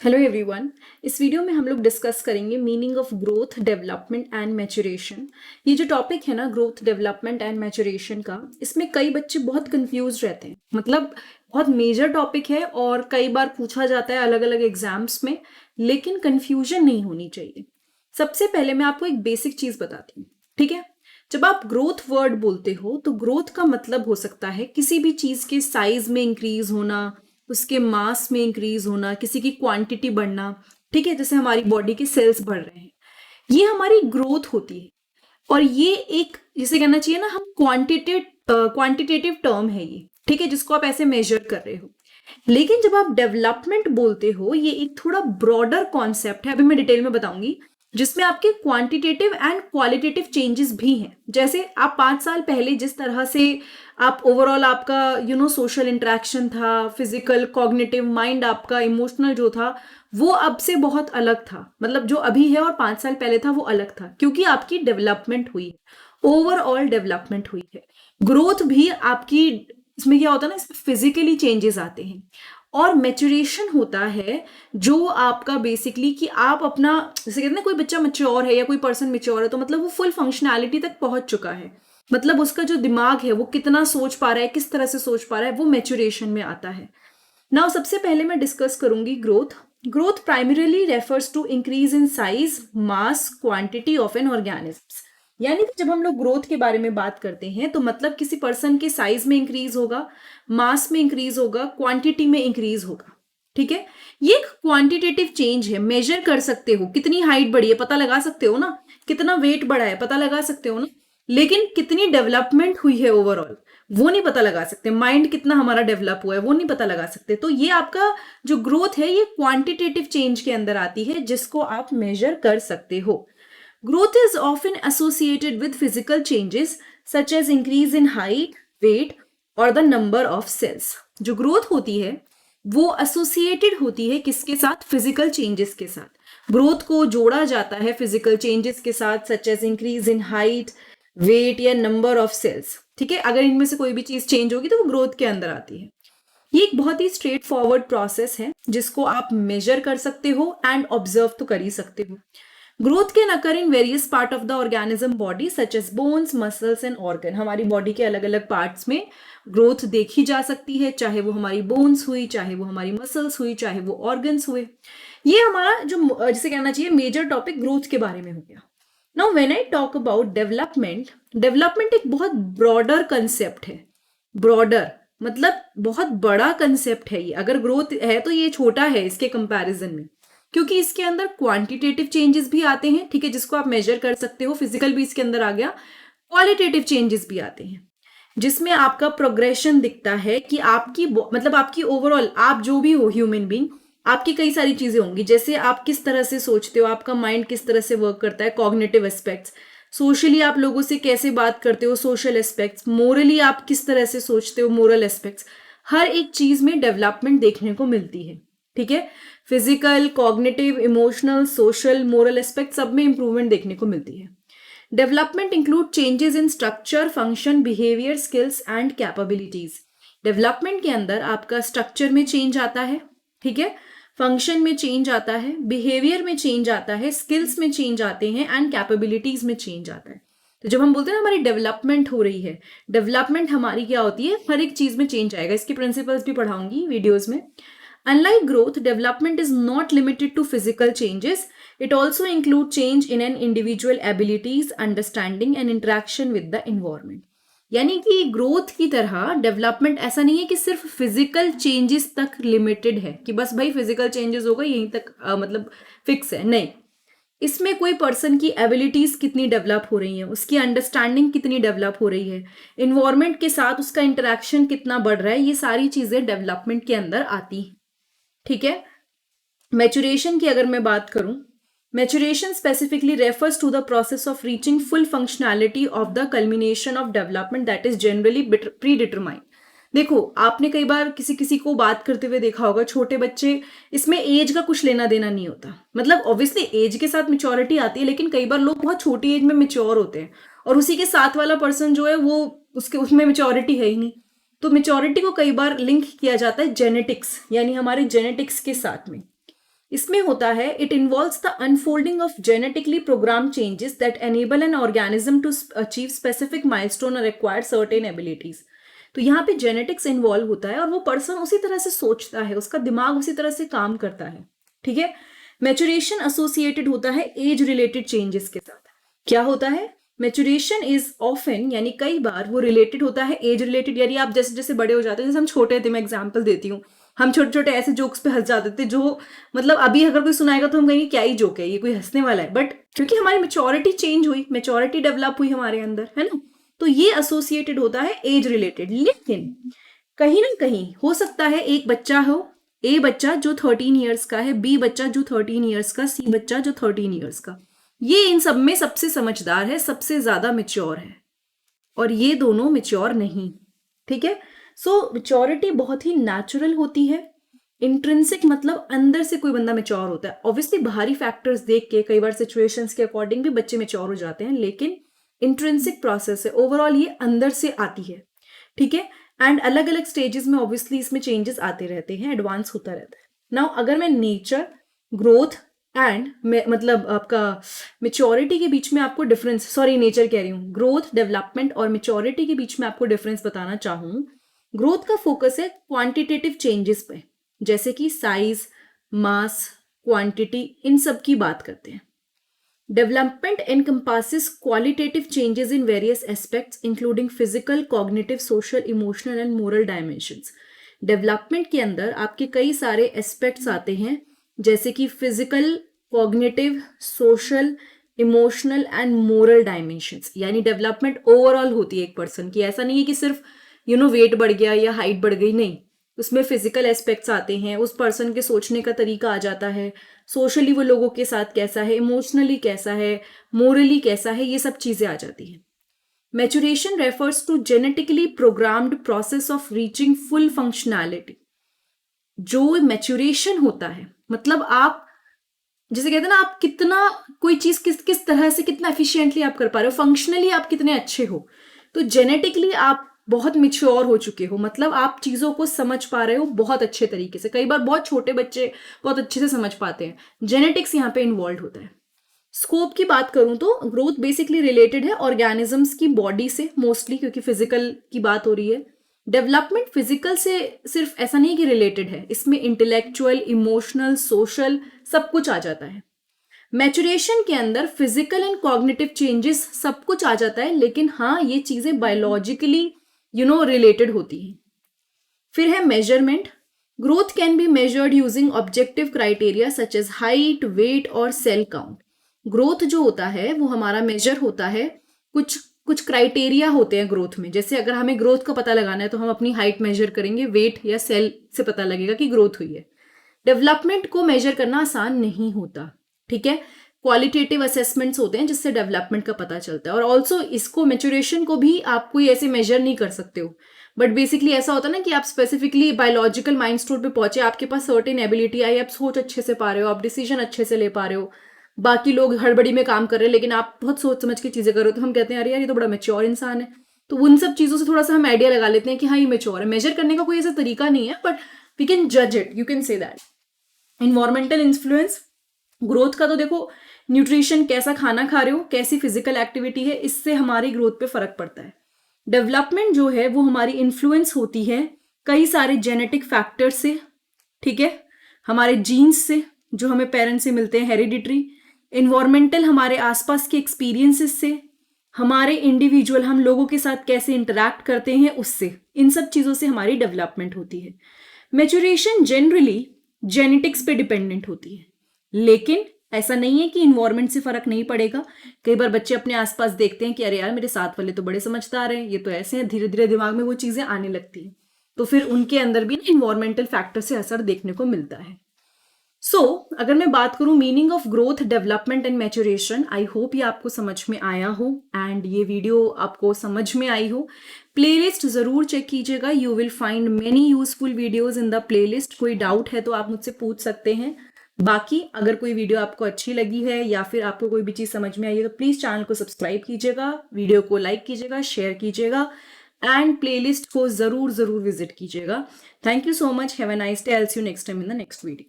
Hello everyone. इस video में हम लोग डिस्कस करेंगे meaning of growth, development and maturation. ये जो टॉपिक है ना, ग्रोथ, डेवलपमेंट एंड मैच्योरेशन का, इसमें कई बच्चे बहुत कंफ्यूज रहते हैं। मतलब बहुत मेजर टॉपिक है और कई बार पूछा जाता है अलग अलग एग्जाम्स में, लेकिन कंफ्यूजन नहीं होनी चाहिए। सबसे पहले मैं आपको एक बेसिक चीज बताती हूँ, ठीक है। जब आप ग्रोथ वर्ड बोलते हो तो ग्रोथ का मतलब हो सकता है किसी भी चीज के साइज में इंक्रीज होना, उसके मास में इंक्रीज होना, किसी की क्वांटिटी बढ़ना, ठीक है। जैसे हमारी बॉडी के सेल्स बढ़ रहे हैं, ये हमारी ग्रोथ होती है। और ये एक, जिसे कहना चाहिए ना, हम क्वांटिटेटिव टर्म है ये, ठीक है, जिसको आप ऐसे मेजर कर रहे हो। लेकिन जब आप डेवलपमेंट बोलते हो, ये एक थोड़ा ब्रॉडर कॉन्सेप्ट है, अभी मैं डिटेल में बताऊंगी, जिसमें आपके क्वांटिटेटिव एंड क्वालिटेटिव चेंजेस भी हैं। जैसे आप 5 साल पहले जिस तरह से आप ओवरऑल आपका सोशल इंटरेक्शन था, फिजिकल, कॉग्निटिव, माइंड आपका, इमोशनल जो था, वो अब से बहुत अलग था। मतलब जो अभी है और 5 साल पहले था वो अलग था, क्योंकि आपकी डेवलपमेंट हुई है, ओवरऑल डेवलपमेंट हुई है। ग्रोथ भी आपकी, इसमें क्या होता है ना, इसमें फिजिकली चेंजेस आते हैं। और मेचुरेशन होता है जो आपका बेसिकली कि आप अपना, जैसे कहते हैं ना, कोई बच्चा मैच्योर है या कोई पर्सन मैच्योर है, तो मतलब वो फुल फंक्शनैलिटी तक पहुंच चुका है। मतलब उसका जो दिमाग है वो कितना सोच पा रहा है, किस तरह से सोच पा रहा है, वो मैच्योरेशन में आता है। नाउ सबसे पहले मैं डिस्कस करूंगी growth. Growth primarily refers to increase in size, mass, quantity of an organism. यानी कि जब हम लोग ग्रोथ के बारे में बात करते हैं तो मतलब किसी पर्सन के साइज में इंक्रीज होगा, मास में इंक्रीज होगा, क्वांटिटी में इंक्रीज होगा, ठीक है। ये एक क्वांटिटेटिव चेंज है, मेजर कर सकते हो, कितनी हाइट बढ़ी है पता लगा सकते हो ना, कितना वेट बढ़ा है पता लगा सकते हो ना, लेकिन कितनी डेवलपमेंट हुई है ओवरऑल, वो नहीं पता लगा सकते। माइंड कितना हमारा डेवलप हुआ है वो नहीं पता लगा सकते। तो ये आपका जो ग्रोथ है, ये क्वांटिटेटिव चेंज के अंदर आती है, जिसको आप मेजर कर सकते हो। Growth is often associated with physical changes such as increase in height, weight और the number of cells। जो ग्रोथ होती है वो एसोसिएटेड होती है किसके साथ? फिजिकल चेंजेस के साथ। ग्रोथ को जोड़ा जाता है फिजिकल चेंजेस के साथ, such as increase in height, weight या नंबर ऑफ सेल्स, ठीक है। अगर इनमें से कोई भी चीज चेंज होगी तो वो ग्रोथ के अंदर आती है। ये एक बहुत ही स्ट्रेट फॉरवर्ड प्रोसेस है जिसको आप मेजर कर सकते हो एंड ऑब्जर्व तो कर ही सकते हो। Growth can occur in various part of the organism body such as bones, muscles and organ. हमारी बॉडी के अलग अलग पार्ट्स में ग्रोथ देखी जा सकती है, चाहे वो हमारी बोन्स हुई, चाहे वो हमारी मसल्स हुई, चाहे वो ऑर्गन्स हुए। ये हमारा जो, जिसे कहना चाहिए, मेजर टॉपिक ग्रोथ के बारे में हो गया। Now when I talk about development, development एक बहुत ब्रॉडर कंसेप्ट है। ब्रॉडर मतलब बहुत बड़ा कंसेप्ट है ये। अगर ग्रोथ है तो ये छोटा है इसके कंपैरिजन में, क्योंकि इसके अंदर क्वांटिटेटिव चेंजेस भी आते हैं, ठीक है, जिसको आप मेजर कर सकते हो, फिजिकल भी इसके अंदर आ गया, क्वालिटेटिव चेंजेस भी आते हैं, जिसमें आपका प्रोग्रेशन दिखता है कि आपकी मतलब आपकी ओवरऑल, आप जो भी हो ह्यूमन बीइंग, आपकी कई सारी चीजें होंगी। जैसे आप किस तरह से सोचते हो, आपका माइंड किस तरह से वर्क करता है, कॉग्निटिव एस्पेक्ट्स, सोशली आप लोगों से कैसे बात करते हो, सोशल एस्पेक्ट्स, मोरली आप किस तरह से सोचते हो, मोरल एस्पेक्ट्स, हर एक चीज में डेवलपमेंट देखने को मिलती है, ठीक है। Physical, cognitive, emotional, social, moral aspect सब में इंप्रूवमेंट देखने को मिलती है। Development include changes in structure, function, behaviour, skills and capabilities. Development के अंदर आपका स्ट्रक्चर में चेंज आता है, ठीक है, फंक्शन में चेंज आता है, बिहेवियर में चेंज आता है, स्किल्स में चेंज आते हैं एंड कैपेबिलिटीज में चेंज आता है। तो जब हम बोलते हैं ना हमारी डेवलपमेंट हो रही है, डेवलपमेंट हमारी क्या होती है, हर एक चीज में चेंज आएगा। इसके प्रिंसिपल्स भी पढ़ाऊंगी वीडियोस में। Unlike growth, development is not limited to physical changes. It also includes change in an individual abilities, understanding and interaction with the environment. यानी कि ग्रोथ की तरह डेवलपमेंट ऐसा नहीं है कि सिर्फ फिजिकल चेंजेस तक लिमिटेड है, कि बस भाई फिजिकल चेंजेस होगा यहीं तक मतलब फिक्स है, नहीं। इसमें कोई पर्सन की एबिलिटीज कितनी डेवलप हो रही है, उसकी अंडरस्टैंडिंग कितनी डेवलप हो रही है, इन्वायरमेंट के साथ उसका इंटरेक्शन कितना बढ़ रहा है, ये सारी चीजें डेवलपमेंट के अंदर आती हैं, ठीक है। मैच्योरेशन की अगर मैं बात करूं, maturation specifically refers to the process of reaching full functionality of the culmination of development that is generally predetermined. देखो, आपने कई बार किसी किसी को बात करते हुए देखा होगा, छोटे बच्चे, इसमें एज का कुछ लेना देना नहीं होता। मतलब ऑब्वियसली एज के साथ मेच्योरिटी आती है, लेकिन कई बार लोग बहुत छोटी एज में मेच्योर होते हैं और उसी के साथ वाला पर्सन जो है वो, उसके उसमें मेच्योरिटी है ही नहीं। तो मेच्योरिटी को कई बार लिंक किया जाता है जेनेटिक्स, यानी हमारे जेनेटिक्स के साथ में। इसमें होता है it involves the unfolding of genetically program changes that enable an organism to achieve specific milestone और एक्वायर सर्टेन एबिलिटीज। तो यहाँ पे जेनेटिक्स इन्वॉल्व होता है और वो पर्सन उसी तरह से सोचता है, उसका दिमाग उसी तरह से काम करता है, ठीक है। मैच्योरेशन एसोसिएटेड होता है एज रिलेटेड चेंजेस के साथ। क्या होता है? मैच्योरेशन इज ऑफन, यानी कई बार वो रिलेटेड होता है एज रिलेटेड, यानी आप जैसे जैसे बड़े हो जाते हैं, जैसे हम छोटे थे, मैं एग्जांपल देती हूँ, हम छोटे छोटे ऐसे जोक्स पे हंस जाते थे जो मतलब अभी अगर कोई सुनाएगा तो हम कहेंगे क्या ही जोक है, ये कोई हंसने वाला है, बट क्योंकि हमारी मेच्योरिटी चेंज हुई, मेच्योरिटी डेवलप हुई हमारे अंदर, है ना, तो ये एसोसिएटेड होता है एज रिलेटेड। लेकिन कहीं ना कहीं हो सकता है एक बच्चा हो, ए बच्चा जो 13 ईयर्स का है, बी बच्चा जो 13 ईयर्स का, सी बच्चा जो 13 ईयर्स का, ये इन सब में सबसे समझदार है, सबसे ज्यादा मेच्योर है, और ये दोनों मेच्योर नहीं, ठीक है। सो मेच्योरिटी बहुत ही नेचुरल होती है। इंट्रिंसिक मतलब अंदर से कोई बंदा मेच्योर होता है। ऑब्वियसली बाहरी फैक्टर्स देख के कई बार सिचुएशंस के अकॉर्डिंग भी बच्चे मेच्योर हो जाते हैं, लेकिन इंट्रिंसिक प्रोसेस है, ओवरऑल ये अंदर से आती है, ठीक है। एंड अलग अलग स्टेजेस में ऑब्वियसली इसमें चेंजेस आते रहते हैं, एडवांस होता रहता है। नाउ अगर मैं नेचर, ग्रोथ एंड मतलब आपका मेच्योरिटी के बीच में आपको डिफरेंस, सॉरी नेचर कह रही हूँ, ग्रोथ, डेवलपमेंट और मेच्योरिटी के बीच में आपको डिफरेंस बताना चाहूँ, ग्रोथ का फोकस है क्वांटिटेटिव चेंजेस पे, जैसे कि साइज, मास, क्वांटिटी, इन सब की बात करते हैं। Development encompasses qualitative changes in various aspects including physical, cognitive, social, emotional and moral dimensions. Development के अंदर आपके कई सारे एस्पेक्ट्स आते हैं, जैसे कि physical, cognitive, social, emotional and moral dimensions. यानी डेवलपमेंट ओवरऑल होती है एक पर्सन की, ऐसा नहीं है कि सिर्फ वेट बढ़ गया या हाइट बढ़ गई, नहीं, उसमें फिजिकल एस्पेक्ट्स आते हैं, उस पर्सन के सोचने का तरीका आ जाता है, सोशली वो लोगों के साथ कैसा है, इमोशनली कैसा है, मोरली कैसा है, ये सब चीजें आ जाती हैं। Maturation refers to genetically programmed process of reaching full functionality. जो मैच्योरेशन होता है मतलब आप जैसे कहते हैं ना, आप कितना कोई चीज किस किस तरह से कितना एफिशिएंटली आप कर पा रहे हो, फंक्शनली आप कितने अच्छे हो, तो जेनेटिकली आप बहुत मिच्योर हो चुके हो, मतलब आप चीजों को समझ पा रहे हो बहुत अच्छे तरीके से। कई बार बहुत छोटे बच्चे बहुत अच्छे से समझ पाते हैं, जेनेटिक्स यहाँ पे इन्वॉल्व होता है। स्कोप की बात करूं तो ग्रोथ बेसिकली रिलेटेड है ऑर्गेनिजम्स की बॉडी से मोस्टली, क्योंकि फिजिकल की बात हो रही है। डेवलपमेंट फिजिकल से सिर्फ ऐसा नहीं कि रिलेटेड है, इसमें इंटेलेक्चुअल, इमोशनल, सोशल सब कुछ आ जाता है। मैच्योरेशन के अंदर फिजिकल एंड कॉग्निटिव चेंजेस सब कुछ आ जाता है, लेकिन हाँ ये चीजें बायोलॉजिकली रिलेटेड होती हैं। फिर है measurement. Growth can be measured using objective criteria such as height, weight और सेल काउंट। ग्रोथ जो होता है वो हमारा मेजर होता है, कुछ कुछ क्राइटेरिया होते हैं ग्रोथ में। जैसे अगर हमें ग्रोथ का पता लगाना है तो हम अपनी हाइट मेजर करेंगे, वेट या सेल से पता लगेगा कि ग्रोथ हुई है। डेवलपमेंट को मेजर करना आसान नहीं होता, ठीक है। क्वालिटेटिव असेसमेंट्स होते हैं जिससे डेवलपमेंट का पता चलता है, और ऑल्सो इसको मैच्योरेशन को भी आप कोई ऐसे मेजर नहीं कर सकते हो, बट बेसिकली ऐसा होता है ना कि आप स्पेसिफिकली बायोलॉजिकल माइलस्टोन पे पहुंचे, आपके पास सर्टेन एबिलिटी आई, आप सोच अच्छे से पा रहे हो, आप डिसीजन अच्छे से ले पा रहे हो, बाकी लोग हड़बड़ी में काम कर रहे हैं लेकिन आप बहुत सोच समझ के चीजें कर रहे हो, तो हम कहते हैं अरे यार ये तो बड़ा मेच्योर इंसान है। तो उन सब चीजों से थोड़ा सा हम आइडिया लगा लेते हैं कि हाँ ये मेच्योर है। मेजर करने का कोई ऐसा तरीका नहीं है, बट वी कैन जज it, you can say that. Environmental influence, growth का तो देखो न्यूट्रिशन, कैसा खाना खा रहे हो, कैसी फिजिकल एक्टिविटी है, इससे हमारी ग्रोथ पे फर्क पड़ता है। डेवलपमेंट जो है वो हमारी इन्फ्लुएंस होती है कई सारे जेनेटिक फैक्टर से, ठीक है, हमारे जीन्स से जो हमें पेरेंट्स से मिलते हैं, हेरिडिटरी, इन्वायरमेंटल हमारे आसपास के एक्सपीरियंसेस से, हमारे इंडिविजुअल हम लोगों के साथ कैसे इंटरैक्ट करते हैं उससे, इन सब चीजों से हमारी डेवलपमेंट होती है। मैच्योरेशन जनरली जेनेटिक्स पे डिपेंडेंट होती है, लेकिन ऐसा नहीं है कि इन्वायरमेंट से फर्क नहीं पड़ेगा। कई बार बच्चे अपने आसपास देखते हैं कि अरे यार मेरे साथ वाले तो बड़े समझदार हैं, ये तो ऐसे हैं, धीरे धीरे दिमाग में वो चीजें आने लगती हैं, तो फिर उनके अंदर भी इन्वायरमेंटल फैक्टर से असर देखने को मिलता है। सो अगर मैं बात करूं meaning of growth, development and maturation, I hope ये आपको समझ में आया हो एंड ये वीडियो आपको समझ में आई हो। प्लेलिस्ट जरूर चेक कीजिएगा, you will find many useful videos in the playlist. कोई डाउट है तो आप मुझसे पूछ सकते हैं। बाकी अगर कोई वीडियो आपको अच्छी लगी है या फिर आपको कोई भी चीज समझ में आई है तो प्लीज चैनल को सब्सक्राइब कीजिएगा, वीडियो को लाइक कीजिएगा, शेयर कीजिएगा एंड प्लेलिस्ट को जरूर जरूर विजिट कीजिएगा। Thank you so much, have a nice day, I will see you next time in the next video.